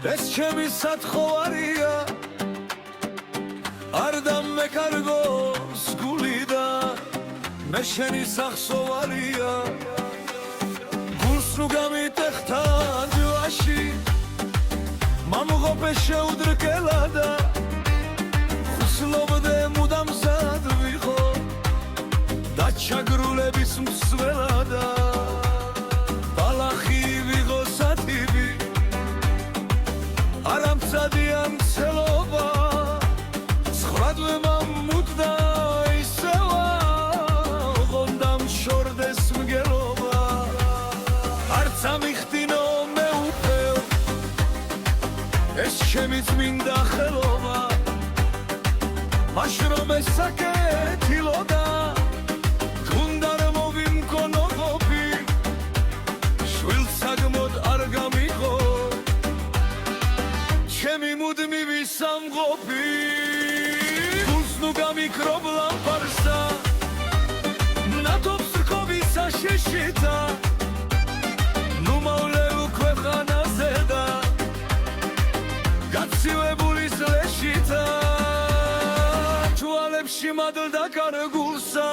ეს ჩემი სათხოვარია არ დამეკარგოს გულიდან მე შენი სახსოვარია გულს ნუ გამიტეხთა ჯვაში მამღობე შეუდრკელა და ხსლობდე მუდამ სად ვიყო და ჩაგრულების მსველა და ბალახი ვიღო სათიბი არამცადიან ცელობა ცხრადვე მამუდდა ისევა ოღონდამ შორდეს მგელობა არც ამიხდინო მე უფეო ეს ჩემი წმინდა ხელობა მაშ რომ ესაკეთილოდა თუნდა რომ მოვიმკონო ყოფი შვილს საგმოდ არ გამიღო ჩემი მუდმივი სამყოფი გულს ნუ გამიქრობ ლამპარსა ნათობს რქობისა შეშითა ნუ მოვლე უკვე ხანაზე და გაცივებულის ლეშითა ჩუალებში მადლდა კარგულსა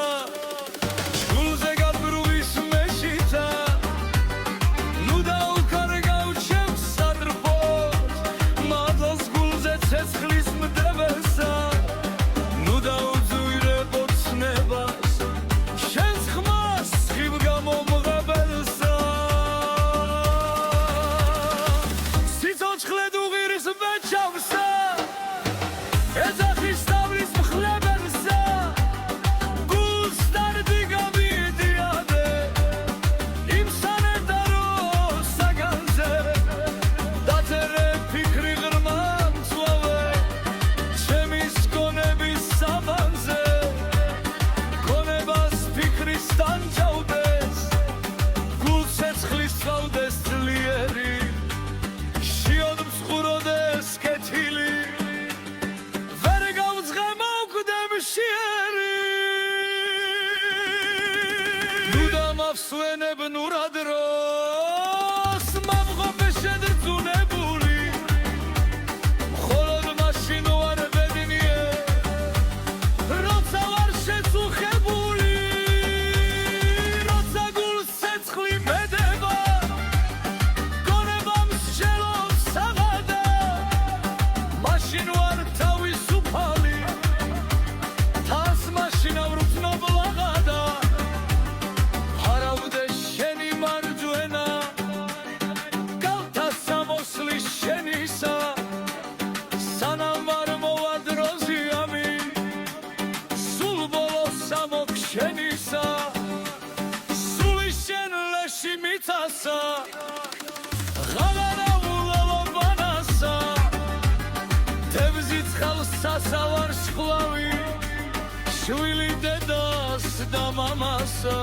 შულზე გადბრუვის მეშითა ნუ დაუკარგავ ჩემს სატრფოს მადლს გულზე ცეცხლის მდებელსა ნუ დაუძვირებო ცნებას შენს ხმას ხიბ გამომღებელსა სიცოცხლე დუღირს მეჩავსა ეძახის თავის მხლებელსა გულს დარდი გამიდიადე იმ სანედარო საგანზე დაწერე ფიქრი ღრმა მწვავე ჩემის გონების საბანზე გონებას ფიქრის დანჯავდეს გულს ცეცხლის წავდეს ძლიერი შიოდ მსხუროდეს კეთილი სვენებ ნურადროს მამღობე შედრწუნებული მხოლოდ მაშინ ვარ ბედნიე როცა ვარ შეწუხებული როცა გულს ცეცხლი მედება გონებამ სჯელოს საღადა მაშინ ვარ თავისუფალი თავს მაშინ ავრუცნობ ლაღადა სანამ არ მოვადრო ზიამი სულ ბოლოს ამოგშენისა სული შენ ლეში მიწასა ღაღარა ულალობანასა თევზი ცხალს სასავარ შხლავი შვილი დედას და მამასა